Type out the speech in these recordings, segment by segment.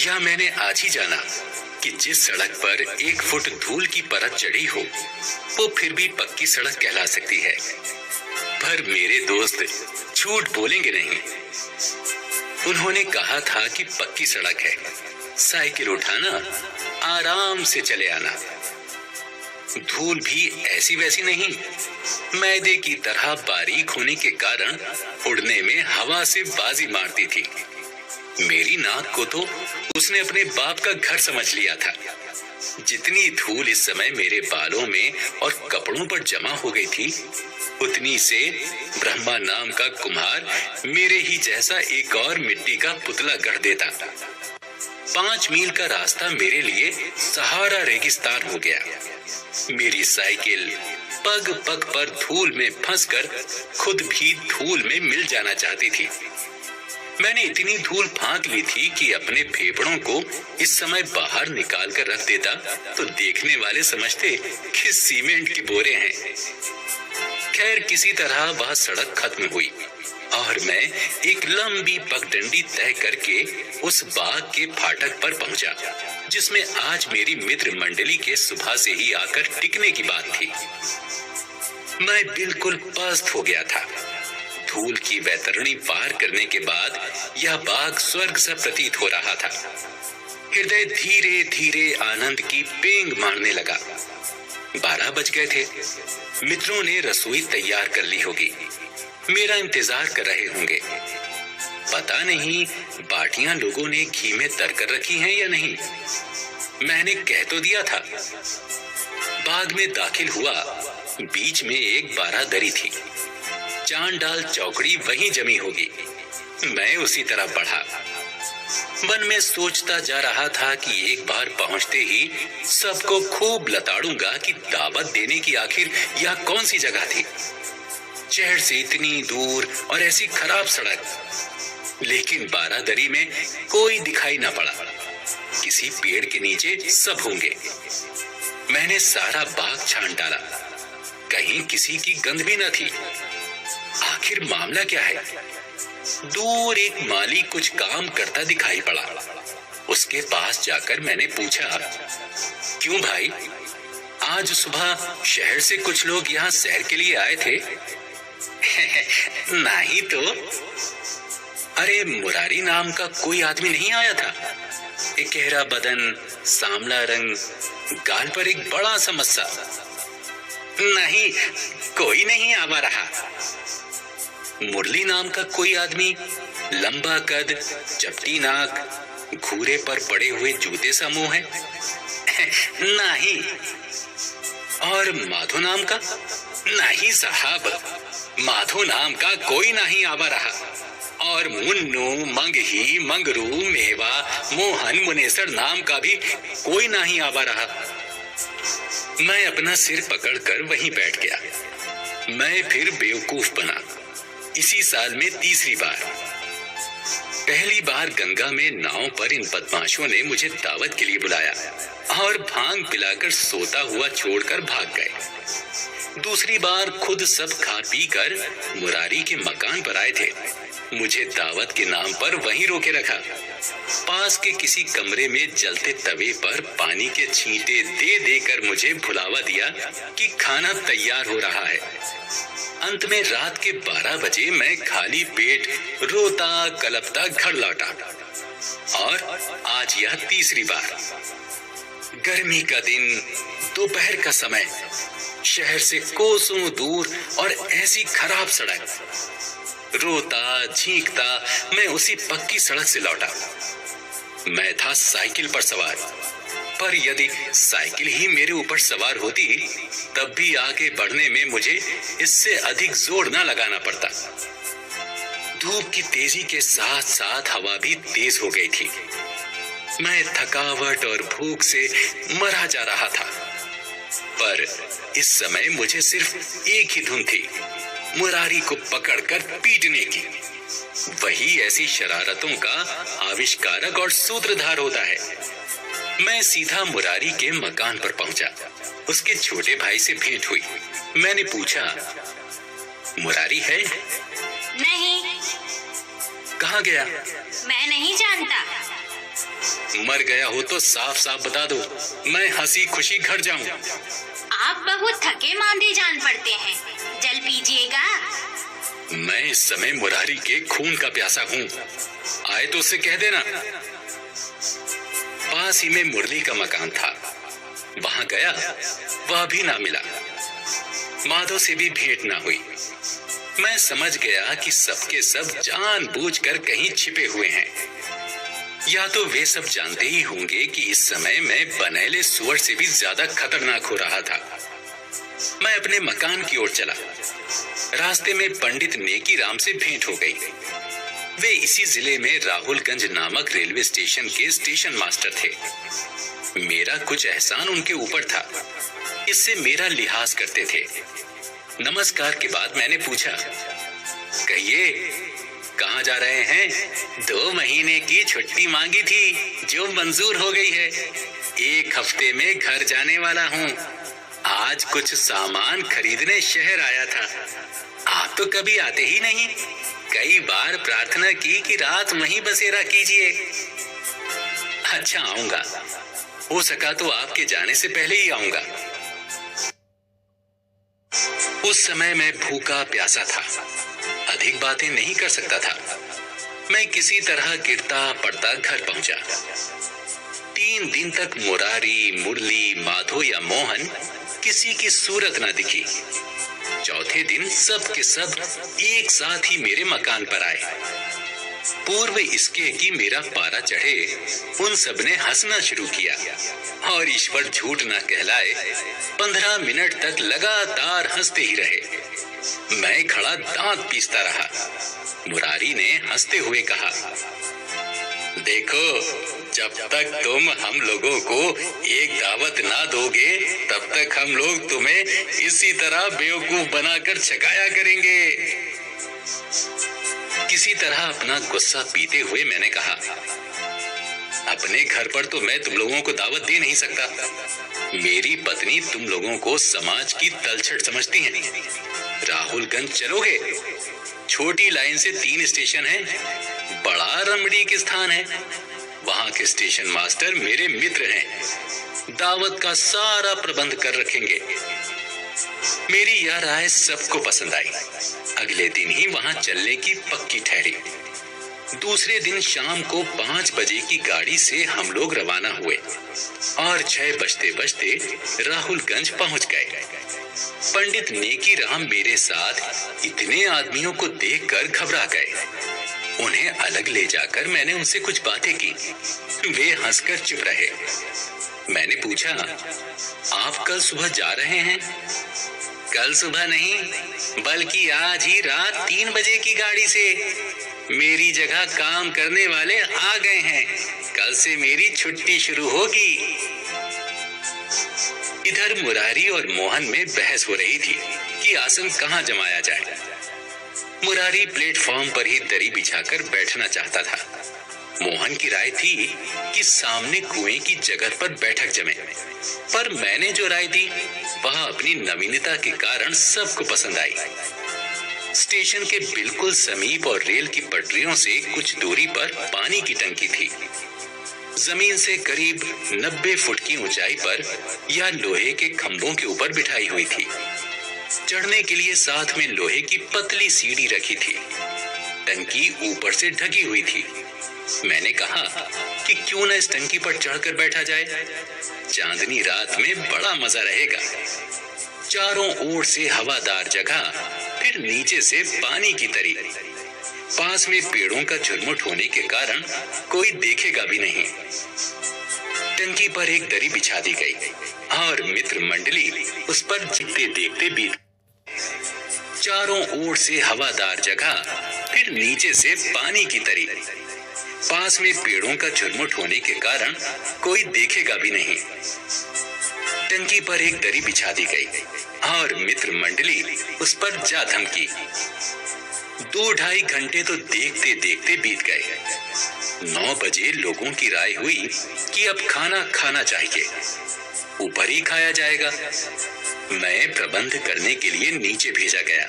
या मैंने आज ही जाना कि जिस सड़क पर 1 फुट धूल की परत चढ़ी हो वो फिर भी पक्की सड़क कहला सकती है। पर मेरे दोस्त झूठ बोलेंगे नहीं। उन्होंने कहा था कि पक्की सड़क है, साइकिल उठाना, आराम से चले आना। धूल भी ऐसी वैसी नहीं, मैदे की तरह बारीक होने के कारण उड़ने में हवा से बाजी मारती थी। मेरी नाक को तो उसने अपने बाप का घर समझ लिया था। जितनी धूल इस समय मेरे बालों में और कपड़ों पर जमा हो गई थी, उतनी से ब्रह्मा नाम का कुम्हार मेरे ही जैसा एक और मिट्टी का पुतला गढ़ देता। 5 मील का रास्ता मेरे लिए सहारा रेगिस्तान हो गया। मेरी साइकिल पग पग पर धूल में फंसकर खुद भी धूल में मिल जाना चाहती थी। मैंने इतनी धूल फांक ली थी कि अपने फेफड़ों को इस समय बाहर निकाल कर रख देता तो देखने वाले समझते कि सीमेंट के बोरे हैं। खैर किसी तरह वह सड़क खत्म हुई और मैं एक लंबी पगडंडी तय करके उस बाग के फाटक पर पहुंचा, जिसमें आज मेरी मित्र मंडली के सुबह से ही आकर टिकने की बात थी। मैं बिल्कुल पस्त हो गया था। धूल की वैतरणी पार करने के बाद यह बाग स्वर्ग सा प्रतीत हो रहा था। हृदय धीरे धीरे आनंद की पेंग मारने लगा। 12 बज गए थे। मित्रों ने रसोई तैयार कर ली होगी, मेरा इंतजार कर रहे होंगे। पता नहीं बाटियां लोगों ने घी में तर कर रखी हैं या नहीं। मैंने कह तो दिया था। बाग में दाखिल हुआ। बीच में एक बारादरी थी। चांडाल चौकड़ी वहीं जमी होगी। मैं उसी तरफ बढ़ा। मन में सोचता जा रहा था कि एक बार पहुंचते ही सबको खूब लताड़ूंगा कि दावत देने की आखिर यह कौन सी जगह थी। शहर से इतनी दूर और ऐसी खराब सड़क। लेकिन बारादरी में कोई दिखाई ना पड़ा। किसी पेड़ के नीचे सब होंगे। मैंने सारा बाग छान डाला, कहीं किसी की गंध भी न थी। आखिर मामला क्या है? दूर एक माली कुछ काम करता दिखाई पड़ा। उसके पास जाकर मैंने पूछा, क्यों भाई, आज सुबह शहर से कुछ लोग यहाँ सैर के लिए आए थे? नहीं तो। अरे मुरारी नाम का कोई आदमी नहीं आया था? एक गहरा बदन, सांवला रंग, गाल पर एक बड़ा सा मस्सा। नहीं, कोई नहीं आवा रहा। मुरली नाम का कोई आदमी, लंबा कद, चपटी नाक, घूरे पर पड़े हुए जूते सा मुंह है? नहीं। और माधो नाम का? नहीं साहब, माधो नाम का कोई नहीं आवा रहा। और मुन्नू, मंगही, मंगरू, मेवा, मोहन, मुनेसर नाम का भी कोई नहीं आवा रहा। मैं अपना सिर पकड़कर वहीं बैठ गया। मैं फिर बेवकूफ बना। इसी साल में तीसरी बार। पहली बार गंगा में नाव पर इन बदमाशों ने मुझे दावत के लिए बुलाया और भांग पिलाकर सोता हुआ छोड़कर भाग गए। दूसरी बार खुद सब खा पी कर मुरारी के मकान पर आए थे। मुझे दावत के नाम पर वहीं रोके रखा। पास के किसी कमरे में जलते तवे पर पानी के छींटे दे देकर मुझे भुलावा दिया कि खाना तैयार हो रहा है। अंत में रात के 12 बजे मैं खाली पेट रोता कलपता घर लौटा। और आज यह तीसरी बार। गर्मी का दिन, दोपहर का समय, शहर से कोसों दूर और ऐसी खराब सड़क। रोता झींकता मैं उसी पक्की सड़क से लौटा। मैं था साइकिल पर सवार, पर यदि साइकिल ही मेरे ऊपर सवार होती तब भी आगे बढ़ने में मुझे इससे अधिक जोर न लगाना पड़ता। धूप की तेजी के साथ साथ हवा भी तेज हो गई थी। मैं थकावट और भूख से मरा जा रहा था। पर इस समय मुझे सिर्फ एक ही धुन थी, मुरारी को पकड़कर पीटने की। वही ऐसी शरारतों का आविष्कारक और सूत्रधार होता है। मैं सीधा मुरारी के मकान पर पहुंचा। उसके छोटे भाई से भेंट हुई। मैंने पूछा, मुरारी है? नहीं। कहाँ गया? मैं नहीं जानता। मर गया हो तो साफ साफ बता दो, मैं हंसी खुशी घर जाऊं। आप बहुत थके मांदे जान पड़ते हैं, जल पीजिएगा। मैं इस समय मुरारी के खून का प्यासा हूँ, आए तो उससे कह देना। पास ही में मुरली का मकान था, वहां गया, वह भी ना मिला। माधव से भी भेंट ना हुई। मैं समझ गया कि सबके सब जानबूझकर कहीं छिपे हुए हैं, या तो वे सब जानते ही होंगे कि इस समय मैं बनेले सुअर से भी ज्यादा खतरनाक हो रहा था। मैं अपने मकान की ओर चला। रास्ते में पंडित नेकी राम से भेंट हो गई। वे इसी जिले में राहुलगंज नामक रेलवे स्टेशन के स्टेशन मास्टर थे। मेरा कुछ एहसान उनके ऊपर था, इससे मेरा लिहाज करते थे। नमस्कार के बाद मैंने पूछा, कहिए कहाँ जा रहे हैं? 2 महीने की छुट्टी मांगी थी जो मंजूर हो गई है। 1 हफ्ते में घर जाने वाला हूँ। आज कुछ सामान खरीदने शहर आया था। आप तो कभी आते ही नहीं। कई बार प्रार्थना की कि रात वहीं बसेरा कीजिए। अच्छा, आऊंगा। हो सका तो आपके जाने से पहले ही आऊंगा। उस समय मैं भूखा प्यासा था, अधिक बातें नहीं कर सकता था। मैं किसी तरह गिरता पड़ता घर पहुंचा। 3 दिन तक मुरारी, मुरली, माधो या मोहन किसी की सूरत न दिखी। चौथे दिन सब के सब एक साथ ही मेरे मकान पर आए। पूर्व इसके कि मेरा पारा चढ़े, उन सब ने हंसना शुरू किया और ईश्वर झूठ न कहलाए, 15 मिनट तक लगातार हंसते ही रहे। मैं खड़ा दांत पीसता रहा। मुरारी ने हंसते हुए कहा, देखो, जब तक तुम हम लोगों को एक दावत ना दोगे, तब तक हम लोग तुम्हें इसी तरह बेवकूफ बनाकर छकाया करेंगे। किसी तरह अपना गुस्सा पीते हुए मैंने कहा, अपने घर पर तो मैं तुम लोगों को दावत दे नहीं सकता। मेरी पत्नी तुम लोगों को समाज की तलछट समझती है। राहुलगंज चलोगे? छोटी लाइन से 3 स्टेशन है, बड़ा रमणीक स्थान है। वहां के स्टेशन मास्टर मेरे मित्र हैं, दावत का सारा प्रबंध कर रखेंगे। मेरी यह राय सबको पसंद आई। अगले दिन ही वहां चलने की पक्की ठहरी। दूसरे दिन शाम को 5 बजे की गाड़ी से हम लोग रवाना हुए और 6 बजते बजते राहुलगंज पहुंच गए। पंडित नेकी राम मेरे साथ इतने आदमियों को देखकर घबरा गए। उन्हें अलग ले जाकर मैंने उनसे कुछ बातें की। वे हंसकर चुप रहे। मैंने पूछा, आप कल सुबह जा रहे हैं? कल सुबह नहीं, बल्कि आज ही रात 3 बजे की गाड़ी से। मेरी जगह काम करने वाले आ गए हैं। कल से मेरी छुट्टी शुरू होगी। इधर मुरारी और मोहन में बहस हो रही थी कि आसन कहाँ जमाया जाए। मुरारी प्लेटफॉर्म पर ही दरी बिछाकर बैठना चाहता था। मोहन की राय थी कि सामने कुएं की जगह पर बैठक जमे, पर मैंने जो राय दी वह अपनी नवीनता के कारण सबको पसंद आई। स्टेशन के बिल्कुल समीप और रेल की पटरियों से कुछ दूरी पर पानी की टंकी थी। जमीन से करीब 90 फुट की ऊंचाई पर यह लोहे के खंभों के ऊपर बिठाई हुई थी। चढ़ने के लिए साथ में लोहे की पतली सीढ़ी रखी थी। टंकी ऊपर से ढकी हुई थी। मैंने कहा कि क्यों न इस टंकी पर चढ़कर बैठा जाए। चांदनी रात में बड़ा मजा रहेगा। चारों ओर से हवादार जगह, फिर नीचे से पानी की तरी। पास में पेड़ों का झुरमुट होने के कारण कोई देखेगा भी नहीं। टंकी पर एक दरी बिछा दी गई और मित्र मंडली उस पर देखते देखते बीत। चारों ओर से हवादार जगह, फिर नीचे से पानी की तरी। पास में पेड़ों का झुरमुट होने के कारण कोई देखेगा भी नहीं। टंकी पर एक दरी बिछा दी गई और मित्र मंडली उस पर जा धमकी। 2-2.5 घंटे तो देखते देखते बीत गए। 9 बजे लोगों की राय हुई कि अब खाना खाना चाहिए, ऊपर ही खाया जाएगा। मैं प्रबंध करने के लिए नीचे भेजा गया।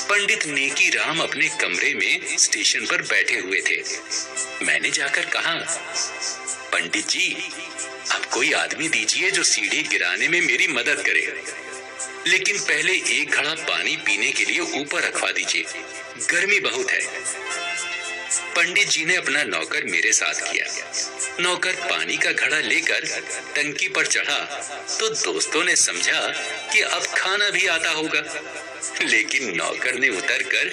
पंडित नेकी राम अपने कमरे में स्टेशन पर बैठे हुए थे। मैंने जाकर कहा, पंडित जी, अब कोई आदमी दीजिए जो सीढ़ी गिराने में मेरी मदद करे, लेकिन पहले एक घड़ा पानी पीने के लिए ऊपर रखवा दीजिए, गर्मी बहुत है। पंडित जी ने अपना नौकर मेरे साथ किया। नौकर पानी का घड़ा लेकर टंकी पर चढ़ा तो दोस्तों ने समझा कि अब खाना भी आता होगा, लेकिन नौकर ने उतरकर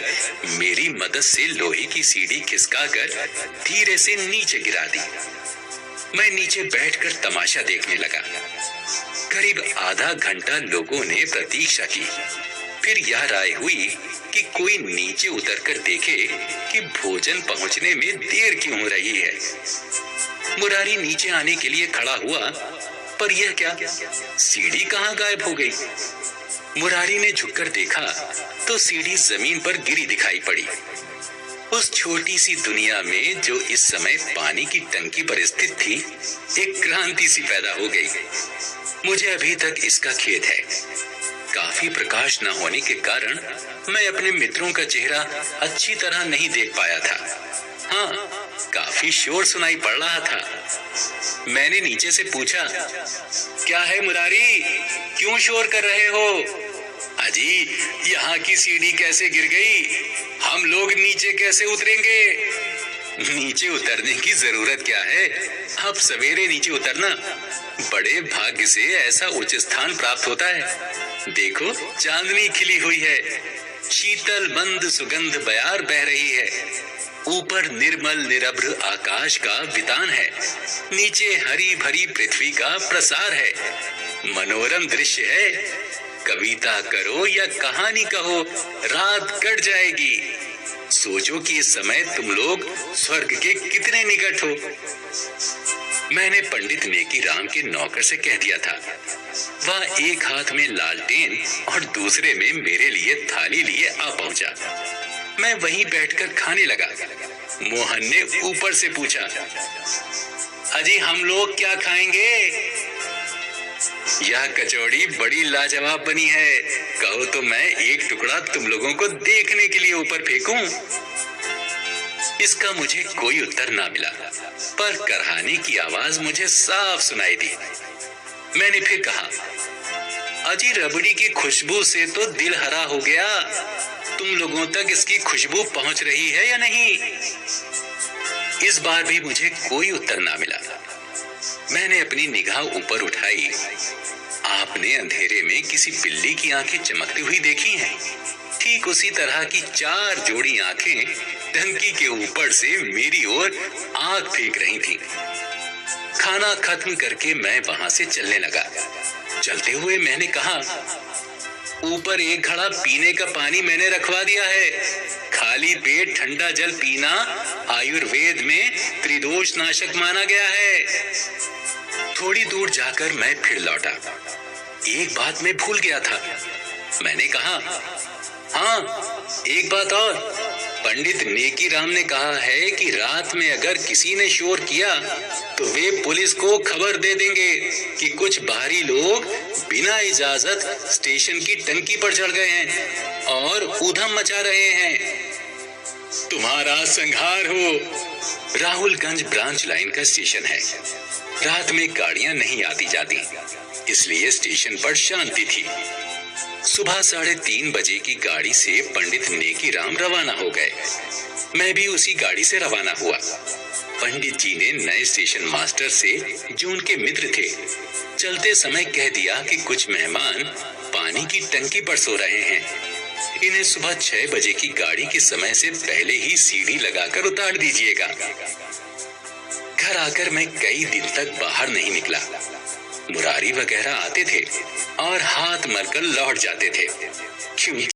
मेरी मदद से लोहे की सीढ़ी खिसकाकर धीरे से नीचे गिरा दी। मैं नीचे बैठकर तमाशा देखने लगा। करीब आधा घंटा लोगों ने प्रतीक्षा की। फिर यह राय हुई कि कोई नीचे उतरकर देखे कि भोजन पहुंचने में देर क्यों हो रही है। मुरारी नीचे आने के लिए खड़ा हुआ, पर यह क्या, सीढ़ी कहां गायब हो गई। मुरारी ने झुककर देखा तो सीढ़ी जमीन पर गिरी दिखाई पड़ी। उस छोटी सी दुनिया में जो इस समय पानी की टंकी पर स्थित थी, एक क्रांति सी पैदा हो गई। मुझे अभी तक इसका खेद है। काफी प्रकाश न होने के कारण मैं अपने मित्रों का चेहरा अच्छी तरह नहीं देख पाया था। हाँ, काफी शोर सुनाई पड़ रहा था। मैंने नीचे से पूछा, क्या है मुरारी, क्यों शोर कर रहे हो? अजी, यहाँ की सीढ़ी कैसे गिर गई? हम लोग नीचे कैसे उतरेंगे? नीचे उतरने की जरूरत क्या है? अब सवेरे नीचे उतरना, बड़े भाग्य से ऐसा उच्च स्थान प्राप्त होता है। देखो, चांदनी खिली हुई है, शीतल मंद सुगंध बयार बह रही है, ऊपर निर्मल निरभ्र आकाश का वितान है, नीचे हरी भरी पृथ्वी का प्रसार है। मनोरम दृश्य है। कविता करो या कहानी कहो, रात कट जाएगी। सोचो कि इस समय तुम लोग स्वर्ग के कितने निकट हो। मैंने पंडित नेकी राम के नौकर से कह दिया था। वह एक हाथ में लालटेन और दूसरे में मेरे लिए थाली लिए आ पहुंचा। मैं वहीं बैठकर खाने लगा। मोहन ने ऊपर से पूछा, अजी हम लोग क्या खाएंगे? यह कचौड़ी बड़ी लाजवाब बनी है, कहो तो मैं एक टुकड़ा तुम लोगों को देखने के लिए ऊपर फेंकूं? इसका मुझे कोई उत्तर ना मिला, पर करहाने की आवाज मुझे साफ सुनाई दी। मैंने फिर कहा, अजी रबड़ी की खुशबू से तो दिल हरा हो गया। तुम लोगों तक इसकी खुशबू पहुंच रही है या नहीं? इस बार भी मुझे कोई उत्तर ना मिला। मैंने अपनी निगाह ऊपर उठाई। आपने अंधेरे में किसी बिल्ली की आंखें चमकती हुई देखी हैं? ठीक उसी तरह की 4 जोड़ी आंखें टंकी के ऊपर से मेरी ओर आंख फेंक रही थीं। खाना खत्म करके मैं वहां से चलने लगा। चलते हुए मैंने कहा, ऊपर एक घड़ा पीने का पानी मैंने रखवा दिया है। खाली पेट ठंडा जल पीना आयुर्वेद में त्रिदोष नाशक माना गया है। थोड़ी दूर जाकर मैं फिर लौटा। एक बात मैं भूल गया था। मैंने कहा, हाँ, एक बात और। पंडित नेकी राम ने कहा है कि रात में अगर किसी ने शोर किया तो वे पुलिस को खबर दे देंगे कि कुछ बाहरी लोग बिना इजाजत स्टेशन की टंकी पर चढ़ गए हैं और ऊधम मचा रहे हैं। तुम्हारा संहार हो। राहुलगंज ब्रांच लाइन का स्टेशन है। रात में गाड़ियां नहीं आती जाती, इसलिए स्टेशन पर शांति थी। सुबह 3:30 बजे की गाड़ी से पंडित नेकी राम रवाना हो गए। मैं भी उसी गाड़ी से रवाना हुआ। पंडित जी ने नए स्टेशन मास्टर से, जो उनके मित्र थे, चलते समय कह दिया कि कुछ मेहमान पानी की टंकी पर सो रहे हैं। इन्हें सुबह 6 बजे की गाड़ी के समय से पहले ही सीढ़ी लगाकर उतार दीजिएगा। घर आकर मैं कई दिन तक बाहर नहीं निकला। मुरारी वगैरह आते थे और हाथ मलकर लौट जाते थे, क्योंकि